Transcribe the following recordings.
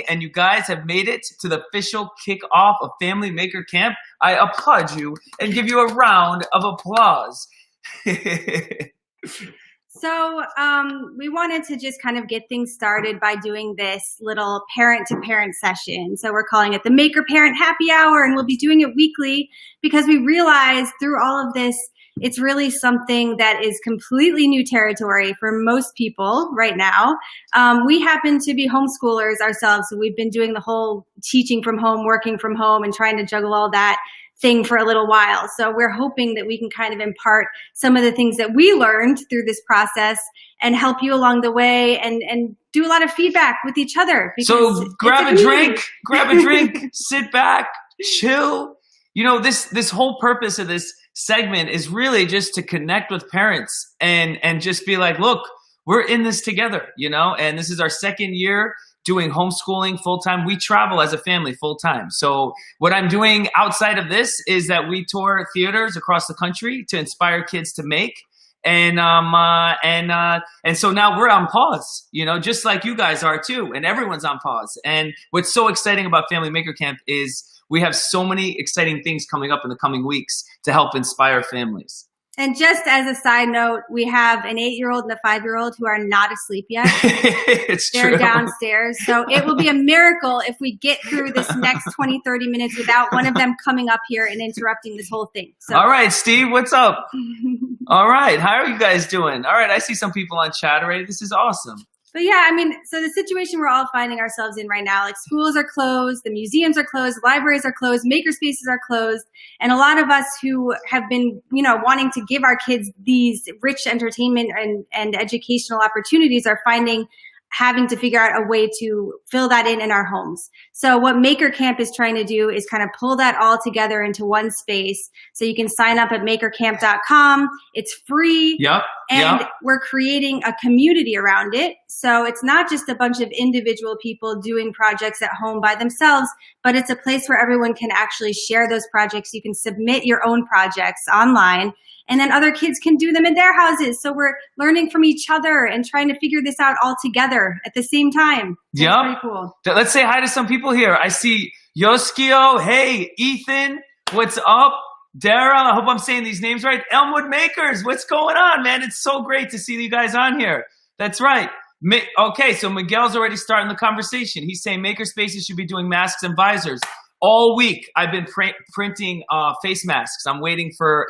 and you guys have made it to the official kickoff of Family Maker Camp. I applaud you and give you a round of applause. So we wanted to just kind of get things started by doing this little parent-to-parent session. So we're calling it the Maker Parent Happy Hour, and we'll be doing it weekly because we realized through all of this, it's really something that is completely new territory for most people right now. We happen to be homeschoolers ourselves, so we've been doing the whole teaching from home, working from home, and trying to juggle all that thing for a little while. So we're hoping that we can kind of impart some of the things that we learned through this process and help you along the way and do a lot of feedback with each other. So grab a drink, sit back, chill. You know, this whole purpose of this segment is really just to connect with parents and just be like, look, we're in this together, you know, and this is our second year doing homeschooling full-time. We travel as a family full-time. So what I'm doing outside of this is that we tour theaters across the country to inspire kids to make. And so now we're on pause, you know, just like you guys are too. And everyone's on pause. And what's so exciting about Family Maker Camp is we have so many exciting things coming up in the coming weeks to help inspire families. And just as a side note, we have an 8-year-old and a 5-year-old who are not asleep yet. They're downstairs. So it will be a miracle if we get through this next 20, 30 minutes without one of them coming up here and interrupting this whole thing. So. All right, Steve, what's up? All right, how are you guys doing? All right, I see some people on chat already. This is awesome. But yeah, I mean, so the situation we're all finding ourselves in right now, like schools are closed, the museums are closed, libraries are closed, maker spaces are closed. And a lot of us who have been, you know, wanting to give our kids these rich entertainment and educational opportunities are having to figure out a way to fill that in our homes. So what Maker Camp is trying to do is kind of pull that all together into one space. So you can sign up at makercamp.com. It's free. And we're creating a community around it. So it's not just a bunch of individual people doing projects at home by themselves, but it's a place where everyone can actually share those projects. You can submit your own projects online, and then other kids can do them in their houses. So we're learning from each other and trying to figure this out all together at the same time. That's pretty cool. Let's say hi to some people here. I see Yoskio. Hey, Ethan. What's up? Dara, I hope I'm saying these names right. Elmwood Makers, what's going on, man? It's so great to see you guys on here. That's right. Okay, so Miguel's already starting the conversation. He's saying maker spaces should be doing masks and visors. All week, I've been printing face masks. I'm waiting for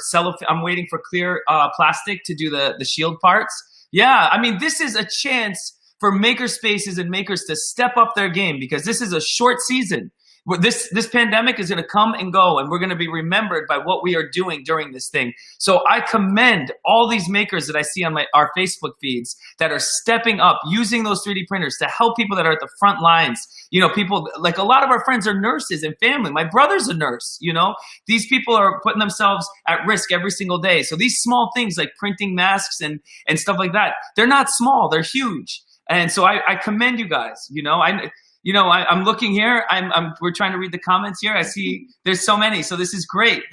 clear plastic to do the shield parts. Yeah, I mean, this is a chance for maker spaces and makers to step up their game because this is a short season. This pandemic is going to come and go, and we're going to be remembered by what we are doing during this thing. So I commend all these makers that I see on our Facebook feeds that are stepping up, using those 3D printers to help people that are at the front lines. You know, people like a lot of our friends are nurses and family. My brother's a nurse, you know. These people are putting themselves at risk every single day. So these small things like printing masks and stuff like that, they're not small, they're huge. And so I commend you guys, you know. I'm looking here. We're trying to read the comments here. I see there's so many. So this is great.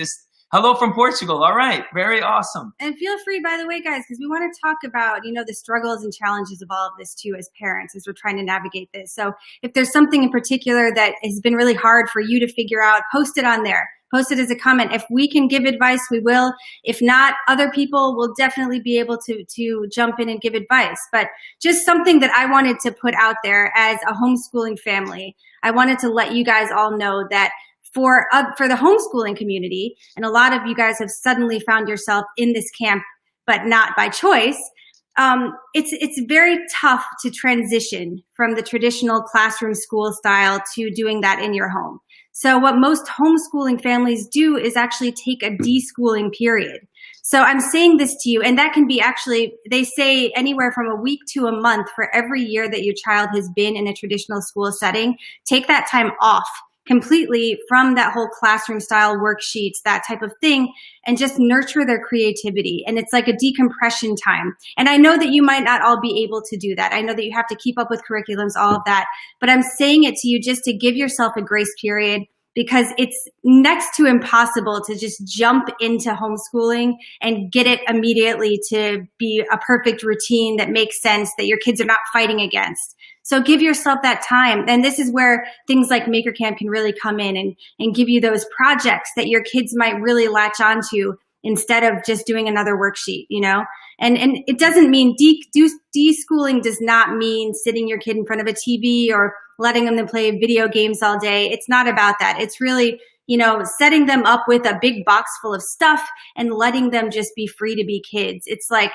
Hello from Portugal. All right. Very awesome. And feel free, by the way, guys, because we want to talk about, you know, the struggles and challenges of all of this too as parents as we're trying to navigate this. So if there's something in particular that has been really hard for you to figure out, post it on there. Post it as a comment. If we can give advice, we will. If not, other people will definitely be able to jump in and give advice. But just something that I wanted to put out there as a homeschooling family. I wanted to let you guys all know that for the homeschooling community, and a lot of you guys have suddenly found yourself in this camp, but not by choice. It's very tough to transition from the traditional classroom school style to doing that in your home. So what most homeschooling families do is actually take a deschooling period. So I'm saying this to you, and that can be actually, they say anywhere from a week to a month for every year that your child has been in a traditional school setting. Take that time off completely from that whole classroom style worksheets, that type of thing, and just nurture their creativity. And it's like a decompression time. And I know that you might not all be able to do that. I know that you have to keep up with curriculums, all of that, but I'm saying it to you just to give yourself a grace period, because it's next to impossible to just jump into homeschooling and get it immediately to be a perfect routine that makes sense, that your kids are not fighting against. So give yourself that time. And this is where things like Maker Camp can really come in and give you those projects that your kids might really latch onto instead of just doing another worksheet, you know? And it doesn't mean deschooling does not mean sitting your kid in front of a TV or letting them play video games all day. It's not about that. It's really, you know, setting them up with a big box full of stuff and letting them just be free to be kids. It's like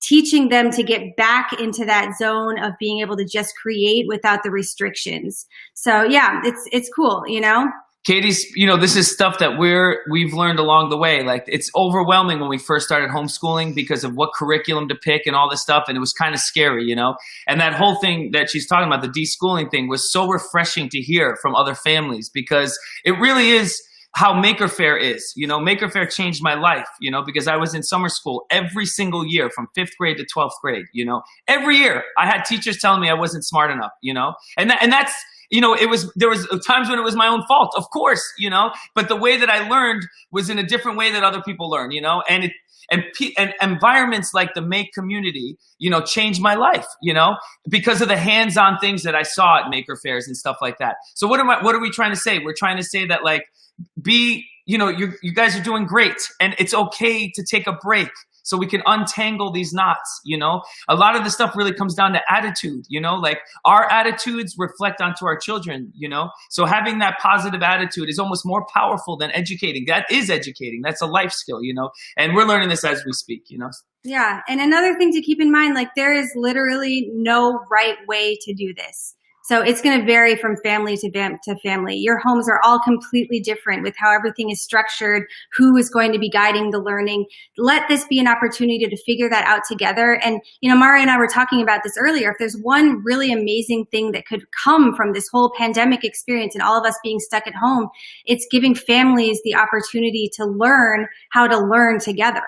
teaching them to get back into that zone of being able to just create without the restrictions. So yeah, it's cool, you know? Katie's, you know, this is stuff that we've learned along the way. Like, it's overwhelming when we first started homeschooling because of what curriculum to pick and all this stuff. And it was kind of scary, you know, and that whole thing that she's talking about, the deschooling thing, was so refreshing to hear from other families, because it really is how Maker Faire is. You know, Maker Faire changed my life, you know, because I was in summer school every single year from 5th grade to 12th grade, you know, every year I had teachers telling me I wasn't smart enough, you know, and that's, you know, there was times when it was my own fault, of course, you know, but the way that I learned was in a different way that other people learn, you know, and environments like the Make community, you know, changed my life, you know, because of the hands-on things that I saw at Maker Fairs and stuff like that. So what are we trying to say? We're trying to say that, like, you know, you guys are doing great, and it's okay to take a break so we can untangle these knots, you know? A lot of the stuff really comes down to attitude, you know? Like, our attitudes reflect onto our children, you know? So having that positive attitude is almost more powerful than educating. That is educating. That's a life skill, you know? And we're learning this as we speak, you know? Yeah, and another thing to keep in mind, like, there is literally no right way to do this. So it's going to vary from family to family. Your homes are all completely different with how everything is structured, who is going to be guiding the learning. Let this be an opportunity to figure that out together. And, you know, Mari and I were talking about this earlier. If there's one really amazing thing that could come from this whole pandemic experience and all of us being stuck at home, it's giving families the opportunity to learn how to learn together,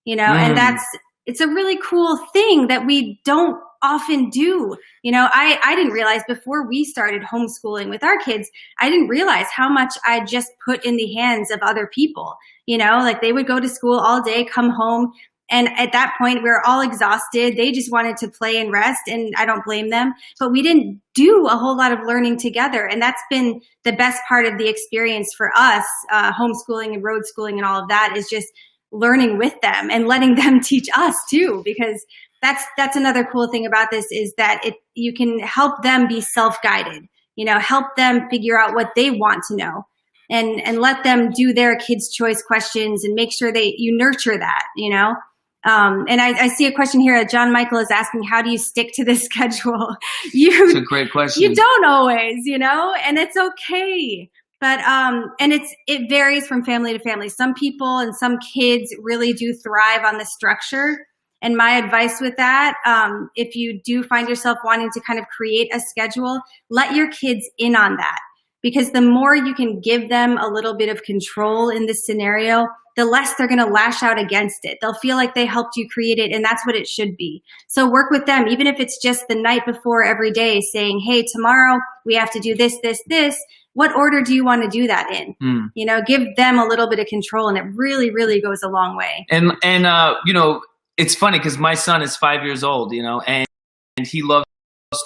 you know, and it's a really cool thing that we don't often do. You know, I didn't realize before we started homeschooling with our kids, I didn't realize how much I just put in the hands of other people. You know, like, they would go to school all day, come home, and at that point we were all exhausted. They just wanted to play and rest, and I don't blame them, but we didn't do a whole lot of learning together. And that's been the best part of the experience for us, homeschooling and road schooling and all of that, is just learning with them and letting them teach us too, because that's another cool thing about this, is that you can help them be self-guided, you know, help them figure out what they want to know, and let them do their kids' choice questions and make sure you nurture that, you know. And I see a question here. John Michael is asking, how do you stick to this schedule? It's a great question. You don't always, you know, and it's okay. But, and it varies from family to family. Some people and some kids really do thrive on the structure. And my advice with that, if you do find yourself wanting to kind of create a schedule, let your kids in on that. Because the more you can give them a little bit of control in this scenario, the less they're going to lash out against it. They'll feel like they helped you create it, and that's what it should be. So work with them, even if it's just the night before every day, saying, hey, tomorrow we have to do this, this, this. What order do you want to do that in? You know, give them a little bit of control, and it really, really goes a long way. And you know, it's funny because my son is 5 years old, you know, and he loves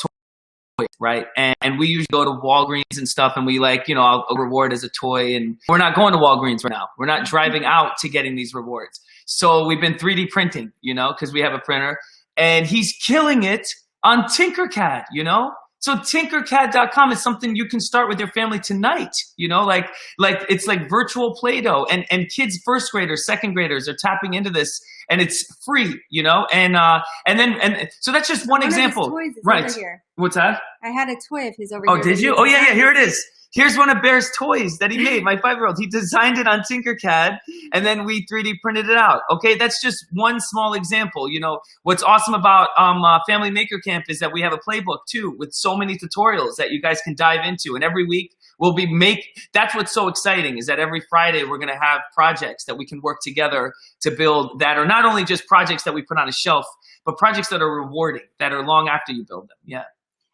toys, right? And we usually go to Walgreens and stuff, and we, like, you know, I'll reward as a toy. And we're not going to Walgreens right now. We're not driving out to getting these rewards. So we've been 3D printing, you know, because we have a printer, and he's killing it on Tinkercad, you know? So tinkercad.com is something you can start with your family tonight, you know, like it's like virtual Play-Doh, and kids, first graders, second graders are tapping into this, and it's free, you know, and so that's just one example. Of his toys is right. over here. What's that? I had a toy of his over here. here. Oh, did you? Oh, yeah, here it is. Here's one of Bear's toys that he made, my 5-year-old. He designed it on Tinkercad, and then we 3D printed it out. Okay, that's just one small example. You know, what's awesome about Family Maker Camp is that we have a playbook too, with so many tutorials that you guys can dive into. And every week we'll that's what's so exciting, is that every Friday we're gonna have projects that we can work together to build, that are not only just projects that we put on a shelf, but projects that are rewarding, that are long after you build them. Yeah.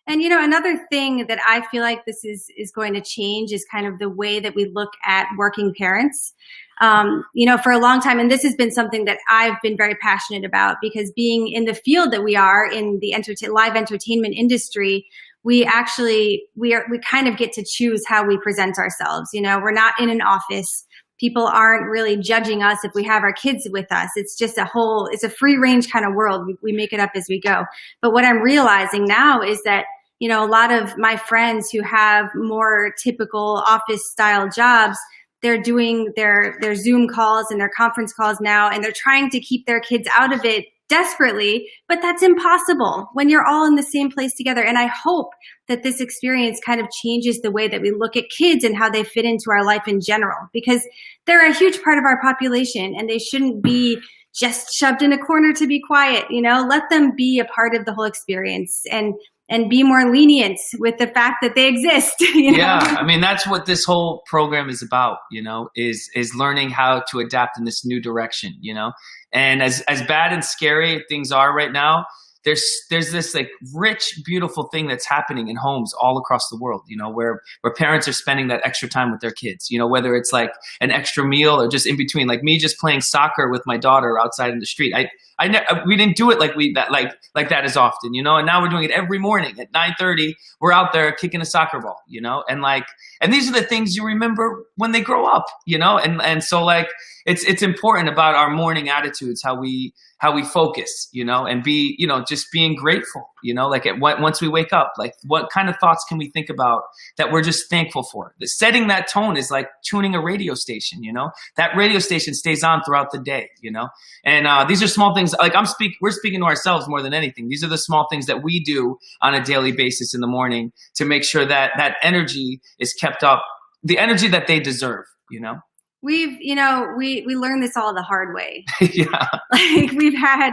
And, you know, another thing that I feel like this is going to change is kind of the way that we look at working parents. You know, for a long time, and this has been something that I've been very passionate about, because being in the field that we are in the live entertainment industry, we kind of get to choose how we present ourselves. You know, we're not in an office. People aren't really judging us if we have our kids with us. It's just it's a free range kind of world. We make it up as we go. But what I'm realizing now is that, you know, a lot of my friends who have more typical office style jobs, they're doing their Zoom calls and their conference calls now, and they're trying to keep their kids out of it desperately, but that's impossible when you're all in the same place together. And I hope that this experience kind of changes the way that we look at kids and how they fit into our life in general, because they're a huge part of our population and they shouldn't be just shoved in a corner to be quiet. You know, let them be a part of the whole experience and be more lenient with the fact that they exist. You know? Yeah, I mean, that's what this whole program is about, you know, is learning how to adapt in this new direction, you know. And as bad and scary things are right now, there's this like rich, beautiful thing that's happening in homes all across the world, you know, where parents are spending that extra time with their kids, you know, whether it's like an extra meal or just in between, like me just playing soccer with my daughter outside in the street. We didn't do it like that as often, you know, and now we're doing it every morning at 9:30. We're out there kicking a soccer ball, you know, and these are the things you remember when they grow up, you know, and so like it's important about our morning attitudes, how we focus, you know, and be, you know, just being grateful, you know, like once we wake up, like what kind of thoughts can we think about that we're just thankful for? Setting that tone is like tuning a radio station, you know, that radio station stays on throughout the day, you know, and these are small things. Like we're speaking to ourselves more than anything. These are the small things that we do on a daily basis in the morning to make sure that that energy is kept up, the energy that they deserve, you know. We learned this all the hard way. Yeah. Like we've had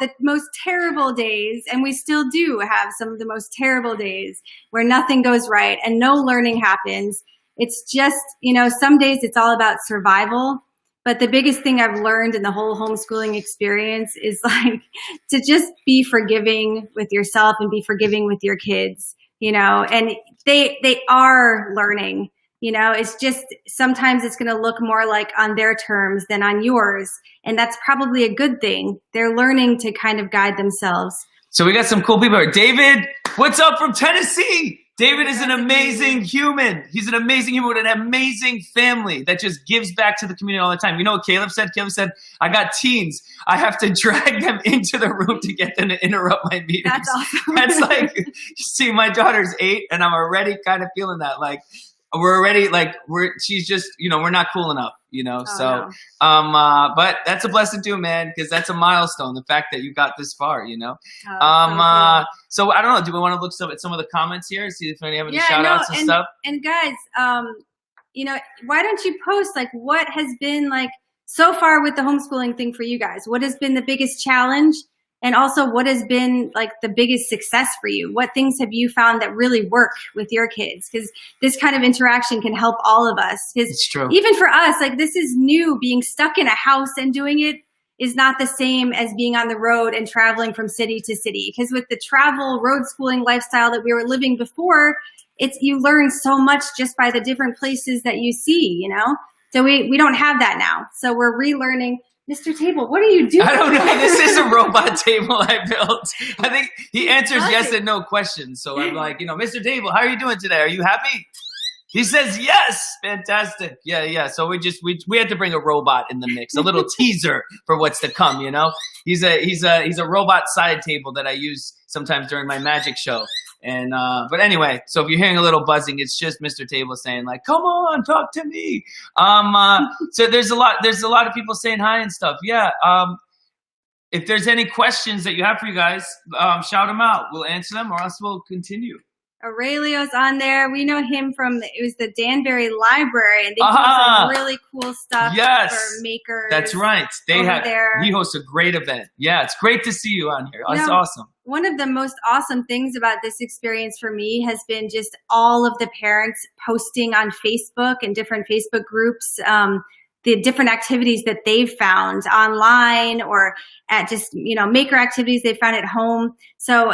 the most terrible days, and we still do have some of the most terrible days where nothing goes right and no learning happens. It's just, you know, some days it's all about survival. But the biggest thing I've learned in the whole homeschooling experience is like to just be forgiving with yourself and be forgiving with your kids, you know, and they are learning. You know, it's just sometimes it's going to look more like on their terms than on yours. And that's probably a good thing. They're learning to kind of guide themselves. So we got some cool people here. David, what's up from Tennessee? David is an amazing human. He's an amazing human with an amazing family that just gives back to the community all the time. You know what Caleb said? Caleb said, I got teens. I have to drag them into the room to get them to interrupt my meetings. That's awesome. That's like, you see, my daughter's 8 and I'm already kind of feeling that. Like, we're already like, she's just, you know, we're not cool enough, you know? No. But that's a blessing too, man, because that's a milestone. The fact that you got this far, you know? So I don't know. Do we want to look at some of the comments here? See if any have any shout outs and stuff? And guys, you know, why don't you post like what has been like so far with the homeschooling thing for you guys? What has been the biggest challenge? And also, what has been like the biggest success for you? What things have you found that really work with your kids? Because this kind of interaction can help all of us. It's true. Even for us, like this is new. Being stuck in a house and doing it is not the same as being on the road and traveling from city to city. Because with the travel road schooling lifestyle that we were living before, you learn so much just by the different places that you see, you know? So we don't have that now. So we're relearning. Mr. Table, what are you doing? I don't know. This is a robot table I built. I think he answers yes and no questions. So I'm like, you know, Mr. Table, how are you doing today? Are you happy? He says yes. Fantastic. Yeah. So we had to bring a robot in the mix, a little teaser for what's to come. You know, he's a robot side table that I use sometimes during my magic show. And but anyway, so if you're hearing a little buzzing, it's just Mr. Table saying like, "Come on, talk to me." So there's a lot of people saying hi and stuff. Yeah. If there's any questions that you have for you guys, shout them out. We'll answer them, or else we'll continue. Aurelio's on there. We know him from the Danbury Library, and they do some really cool stuff for makers. That's right. He hosts a great event. Yeah, it's great to see you on here. It's awesome. One of the most awesome things about this experience for me has been just all of the parents posting on Facebook and different Facebook groups the different activities that they've found online or at just, maker activities they found at home. So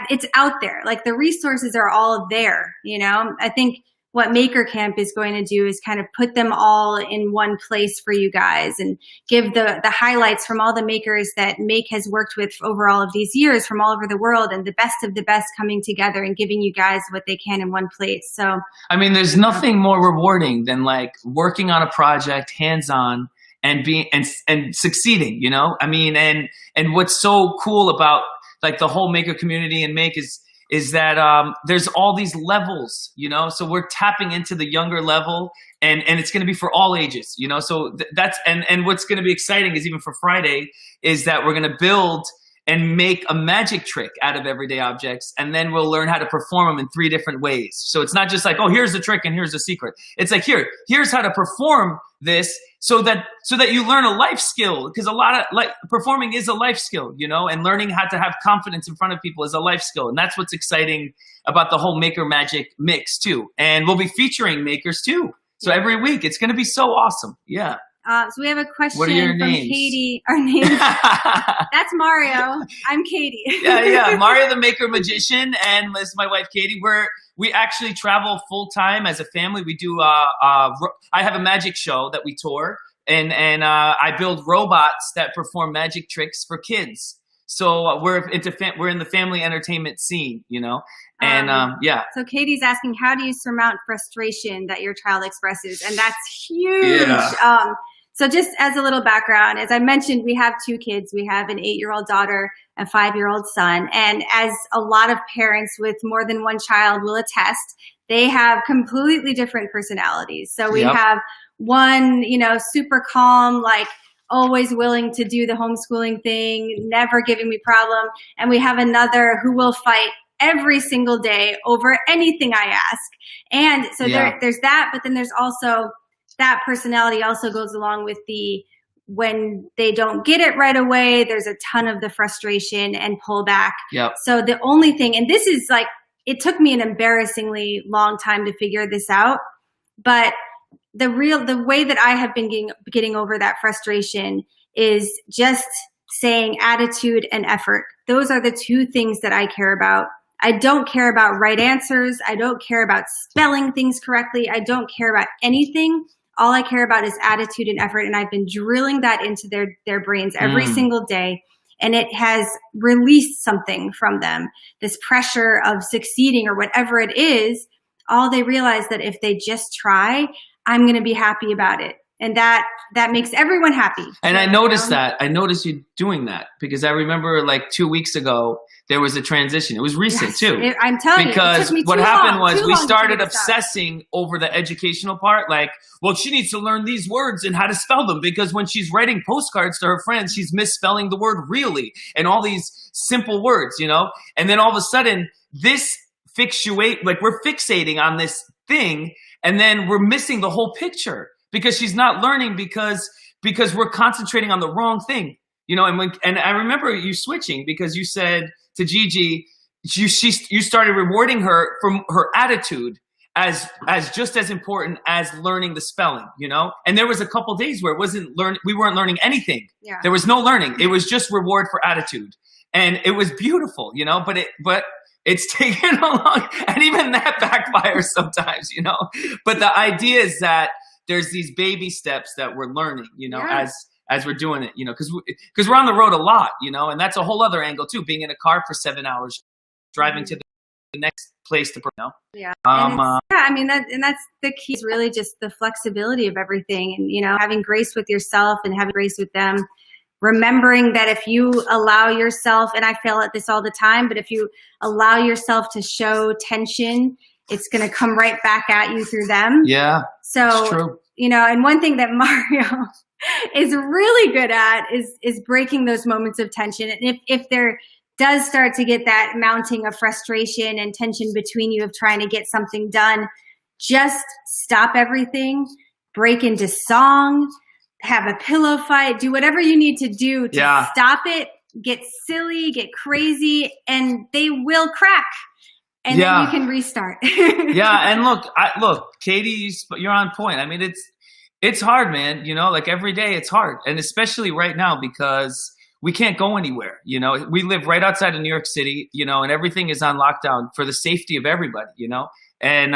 it's out there. Like the resources are all there, I think what Maker Camp is going to do is kind of put them all in one place for you guys and give the highlights from all the makers that Make has worked with over all of these years from all over the world, and the best of the best coming together and giving you guys what they can in one place. So, I mean, there's nothing more rewarding than like working on a project hands-on and being and succeeding, I mean, and what's so cool about like the whole maker community and Make is that there's all these levels, so we're tapping into the younger level, and it's going to be for all ages, so that's and what's going to be exciting is even for Friday is that we're going to build and make a magic trick out of everyday objects, and then we'll learn how to perform them in 3 different ways. So it's not just like, oh, here's the trick and here's the secret. It's like, here's how to perform this so that you learn a life skill, because a lot of like performing is a life skill, and learning how to have confidence in front of people is a life skill. And that's what's exciting about the whole Maker Magic mix too. And we'll be featuring makers too. So every week it's going to be so awesome. Yeah. So we have a question from names? Katie. Our names. That's Mario. I'm Katie. Yeah. Mario the Maker Magician, and this is my wife Katie. We actually travel full time as a family. We do. I have a magic show that we tour, and I build robots that perform magic tricks for kids. So we're in the family entertainment scene, And yeah. So Katie's asking, how do you surmount frustration that your child expresses? And that's huge. Yeah. So just as a little background, as I mentioned, we have 2 kids. We have an 8-year-old daughter, a 5-year-old son. And as a lot of parents with more than one child will attest, they have completely different personalities. So we have one, super calm, like always willing to do the homeschooling thing, never giving me problem. And we have another who will fight every single day over anything I ask. And so there's that, but then there's also that personality also goes along with when they don't get it right away, there's a ton of the frustration and pullback. Yep. So the only thing, and this is like, it took me an embarrassingly long time to figure this out, but the way that I have been getting over that frustration is just saying attitude and effort. Those are the 2 things that I care about. I don't care about right answers. I don't care about spelling things correctly. I don't care about anything. All I care about is attitude and effort. And I've been drilling that into their brains every single day. And it has released something from them, this pressure of succeeding or whatever it is. All they realize that if they just try, I'm going to be happy about it. And that makes everyone happy. And I noticed that. I noticed you doing that because I remember like 2 weeks ago, there was a transition. It was recent too. I'm telling you. Because what happened was we started obsessing over the educational part. Like, well, she needs to learn these words and how to spell them because when she's writing postcards to her friends, she's misspelling the word really and all these simple words, And then all of a sudden, we're fixating on this thing and then we're missing the whole picture. Because she's not learning because we're concentrating on the wrong thing, And I remember you switching because you said to Gigi, you started rewarding her from her attitude as just as important as learning the spelling, And there was a couple days where we weren't learning anything. Yeah. There was no learning. It was just reward for attitude, and it was beautiful, But it's taken a long, and even that backfires sometimes, But the idea is that there's these baby steps that we're learning, as we're doing it, because we're on the road a lot, and that's a whole other angle too, being in a car for 7 hours, driving to the next place to, Yeah. I mean, that's the key is really just the flexibility of everything and, having grace with yourself and having grace with them. Remembering that if you allow yourself, and I fail at this all the time, but if you allow yourself to show tension, it's going to come right back at you through them. Yeah. So, true. And one thing that Mario is really good at is breaking those moments of tension. And if there does start to get that mounting of frustration and tension between you of trying to get something done, just stop everything, break into song, have a pillow fight, do whatever you need to do to stop it, get silly, get crazy, and they will crack. And then you can restart. Yeah, and look, Katie, you're on point. I mean, It's hard, man. You know, like every day it's hard. And especially right now because we can't go anywhere. You know, we live right outside of New York City, you know, and everything is on lockdown for the safety of everybody, you know. And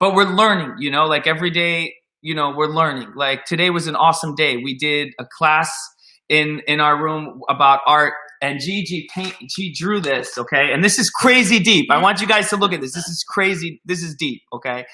but we're learning, you know, like every day, you know, we're learning. Like today was an awesome day. We did a class in our room about art, and Gigi she drew this, okay? And this is crazy deep. I want you guys to look at this. This is crazy. This is deep, okay?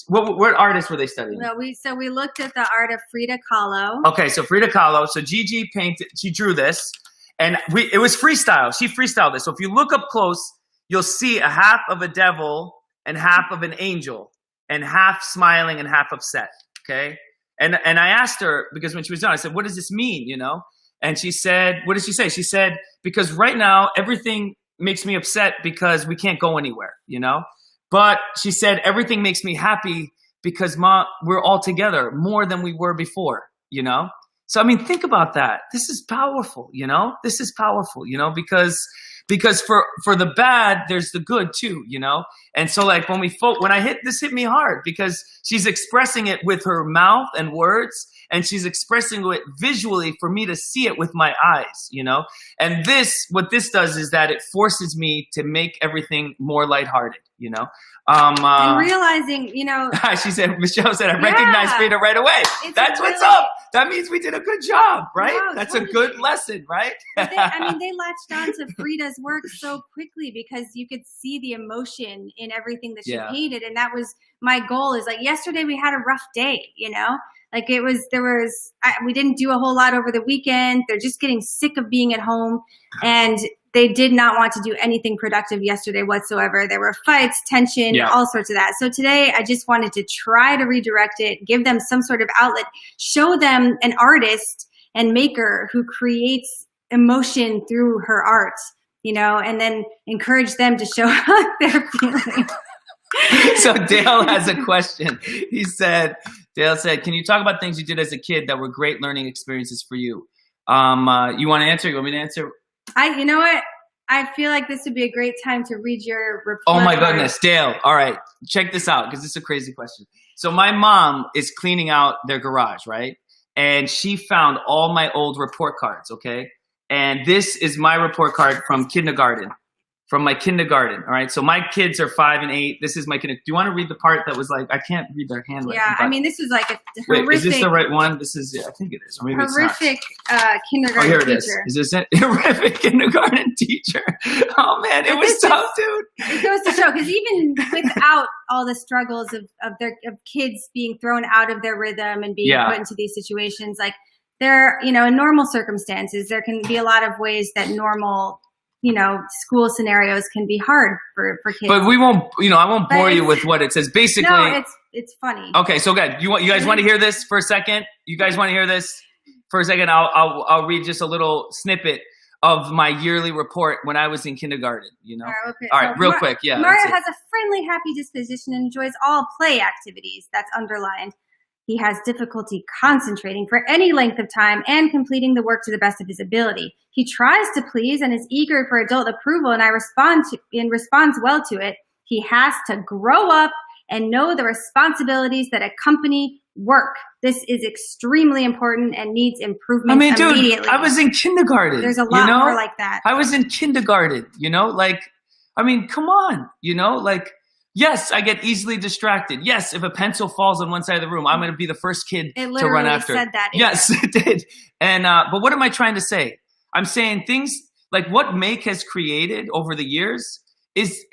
What artists were they studying? Well, we looked at the art of Frida Kahlo. Okay, so Frida Kahlo. So Gigi she drew this, and it was freestyle. She freestyled this. So if you look up close, you'll see a half of a devil and half of an angel, and half smiling and half upset. Okay, and I asked her, because when she was done, I said, "What does this mean?" You know, and she said, "What did she say?" She said, "Because right now everything makes me upset because we can't go anywhere." You know. But she said, everything makes me happy because we're all together more than we were before, you know? So, I mean, think about that. This is powerful, you know? This is powerful, you know, because for the bad, there's the good too, you know? And so like when this hit me hard because she's expressing it with her mouth and words, and she's expressing it visually for me to see it with my eyes, you know? And what this does is that it forces me to make everything more lighthearted, you know? And realizing, you know. Michelle said, I recognize Frida right away. That's what's up. That means we did a good job, right? Wow, that's totally. A good lesson, right? They latched on to Frida's work so quickly because you could see the emotion in everything that she painted. And that was my goal, is like, yesterday we had a rough day, you know? Like we didn't do a whole lot over the weekend. They're just getting sick of being at home. And they did not want to do anything productive yesterday whatsoever. There were fights, tension, all sorts of that. So today I just wanted to try to redirect it, give them some sort of outlet, show them an artist and maker who creates emotion through her art, you know, and then encourage them to show their feelings. So Dale has a question. Dale said, can you talk about things you did as a kid that were great learning experiences for you? You want to answer? You want me to answer? You know what? I feel like this would be a great time to read your report. Oh my goodness, Dale. All right. Check this out, because this is a crazy question. So my mom is cleaning out their garage, right? And she found all my old report cards, okay? And this is my report card from kindergarten. From my kindergarten, all right? So my kids are 5 and 8. This is my kindergarten. Do you want to read the part that was like, I can't read their handwriting. Yeah, I mean, this was like a horrific. Wait, is this the right one? This is, I think it is. Or maybe horrific it's not. Kindergarten teacher. Is this it? Horrific kindergarten teacher. Oh man, it was tough, dude. It goes to show, because even without all the struggles of kids being thrown out of their rhythm and being put into these situations, like there, you know, in normal circumstances, there can be a lot of ways that normal, you know, school scenarios can be hard for kids. But we won't, you know, I won't bore you with what it says. Basically, no, it's funny. Okay, so good. You guys want to hear this for a second? You guys want to hear this for a second? I'll read just a little snippet of my yearly report when I was in kindergarten. You know, all right, real quick. Yeah, Mario has a friendly, happy disposition and enjoys all play activities. That's underlined. He has difficulty concentrating for any length of time and completing the work to the best of his ability. He tries to please and is eager for adult approval, and responds well to it. He has to grow up and know the responsibilities that accompany work. This is extremely important and needs improvement immediately. Dude, I was in kindergarten. There's a lot more like that. I was in kindergarten, you know, like, I mean, come on, you know, like, yes, I get easily distracted. Yes, if a pencil falls on one side of the room, I'm going to be the first kid to run after it. It literally said that. Yes, it did. And but what am I trying to say? I'm saying things like what Make has created over the years is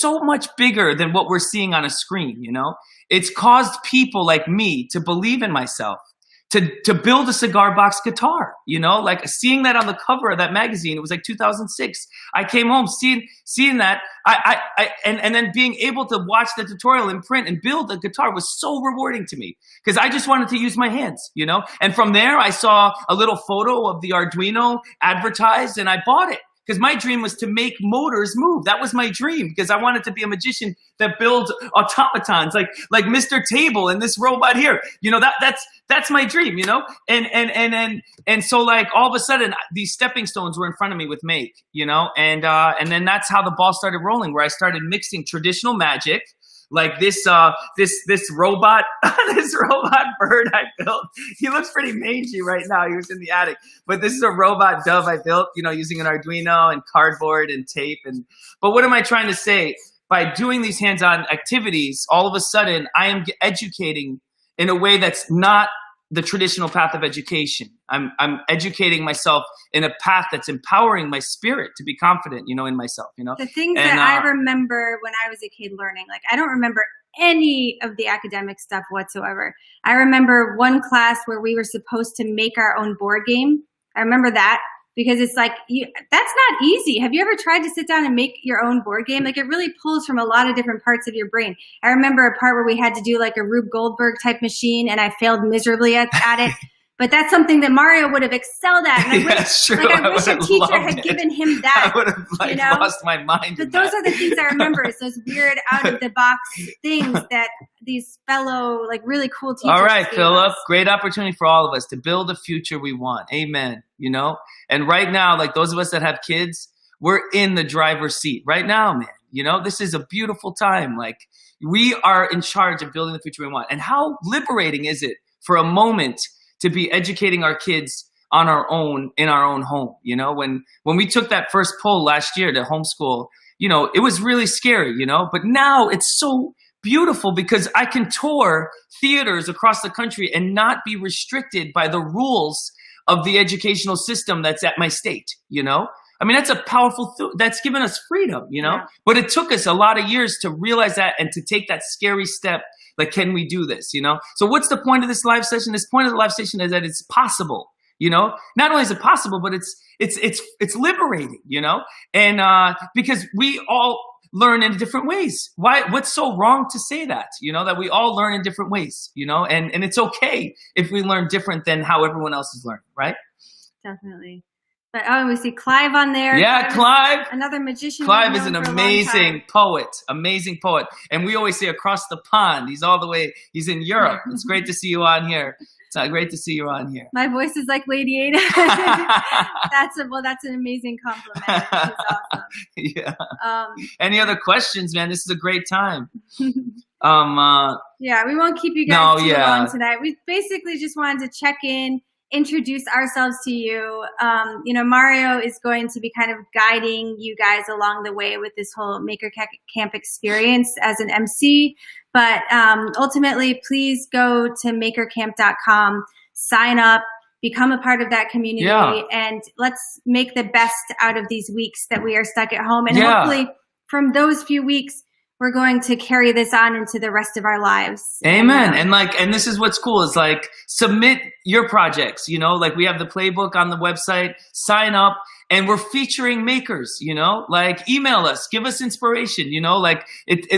so much bigger than what we're seeing on a screen, you know? It's caused people like me to believe in myself, to build a cigar box guitar, you know, like seeing that on the cover of that magazine. It was like 2006. I came home seeing that, and then being able to watch the tutorial in print and build a guitar was so rewarding to me, because I just wanted to use my hands, you know. And from there, I saw a little photo of the Arduino advertised, and I bought it. Because my dream was to make motors move. That was my dream, because I wanted to be a magician that builds automatons like Mr. Table and this robot here. You know, that's my dream, you know? And so like all of a sudden these stepping stones were in front of me with Make, you know? And then that's how the ball started rolling, where I started mixing traditional magic like this robot, this robot bird I built. He looks pretty mangy right now. He was in the attic, but this is a robot dove I built, you know, using an Arduino and cardboard and tape. But what am I trying to say? By doing these hands-on activities, all of a sudden I am educating in a way that's not the traditional path of education. I'm educating myself in a path that's empowering my spirit to be confident, you know, in myself, you know. The things that I remember when I was a kid learning, like I don't remember any of the academic stuff whatsoever. I remember one class where we were supposed to make our own board game. I remember that because it's like, that's not easy. Have you ever tried to sit down and make your own board game? Like it really pulls from a lot of different parts of your brain. I remember a part where we had to do like a Rube Goldberg type machine and I failed miserably at it. But that's something that Mario would have excelled at. And I wish, true. Like, I wish a teacher had given him that. I would have like, lost my mind. But those are the things I remember. Is those weird out of the box things that these fellow like really cool teachers. All right, Philip. Us. Great opportunity for all of us to build the future we want. Amen. You know, and right now, like those of us that have kids, we're in the driver's seat right now, man. You know, this is a beautiful time. Like we are in charge of building the future we want. And how liberating is it for a moment to be educating our kids on our own, in our own home? You know, when we took that first poll last year to homeschool, you know, it was really scary, you know, but now it's so beautiful because I can tour theaters across the country and not be restricted by the rules of the educational system that's at my state, you know? I mean, that's a powerful, that's given us freedom, you know? Yeah. But it took us a lot of years to realize that and to take that scary step. Like, can we do this, you know? So what's the point of this live session? This point of the live session is that it's possible, you know? Not only is it possible, but it's liberating, you know? And because we all learn in different ways. What's so wrong to say that, you know, that we all learn in different ways, you know? And it's okay if we learn different than how everyone else is learning, right? Definitely. But we see Clive on there. Yeah, Clive. Another magician. Clive is an amazing poet. And we always say across the pond. He's in Europe. It's great to see you on here. It's great to see you on here. My voice is like Lady Ada. That's an amazing compliment. It's awesome. Yeah. Any other questions, man? This is a great time. Yeah, we won't keep you guys too long tonight. We basically just wanted to check in, introduce ourselves to you. You know, Mario is going to be kind of guiding you guys along the way with this whole Maker Camp experience as an MC. But ultimately, please go to makercamp.com, sign up, become a part of that community, and let's make the best out of these weeks that we are stuck at home. And hopefully from those few weeks, we're going to carry this on into the rest of our lives. Amen. And this is what's cool is like, submit your projects, you know, like we have the playbook on the website, sign up, and we're featuring makers, you know, like email us, give us inspiration, you know, like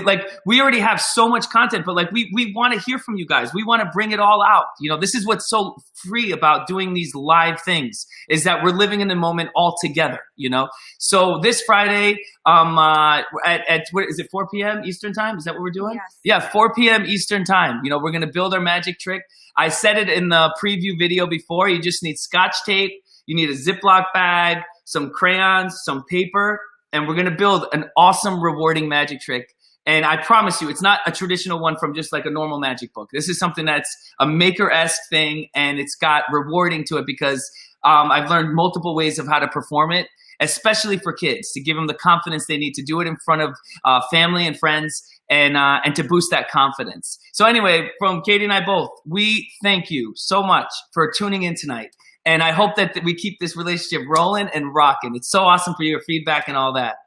like we already have so much content, but like we want to hear from you guys. We want to bring it all out. You know, this is what's so free about doing these live things is that we're living in the moment all together, you know? So this Friday, at what is it, 4 p.m. Eastern time? Is that what we're doing? Yes. Yeah, 4 p.m. Eastern time. You know, we're going to build our magic trick. I said it in the preview video before. You just need Scotch tape. You need a Ziploc bag, some crayons, some paper, and we're going to build an awesome, rewarding magic trick. And I promise you, it's not a traditional one from just like a normal magic book. This is something that's a maker-esque thing, and it's got rewarding to it because I've learned multiple ways of how to perform it, especially for kids, to give them the confidence they need to do it in front of family and friends and to boost that confidence. So anyway, from Katie and I both, we thank you so much for tuning in tonight. And I hope that we keep this relationship rolling and rocking. It's so awesome for your feedback and all that.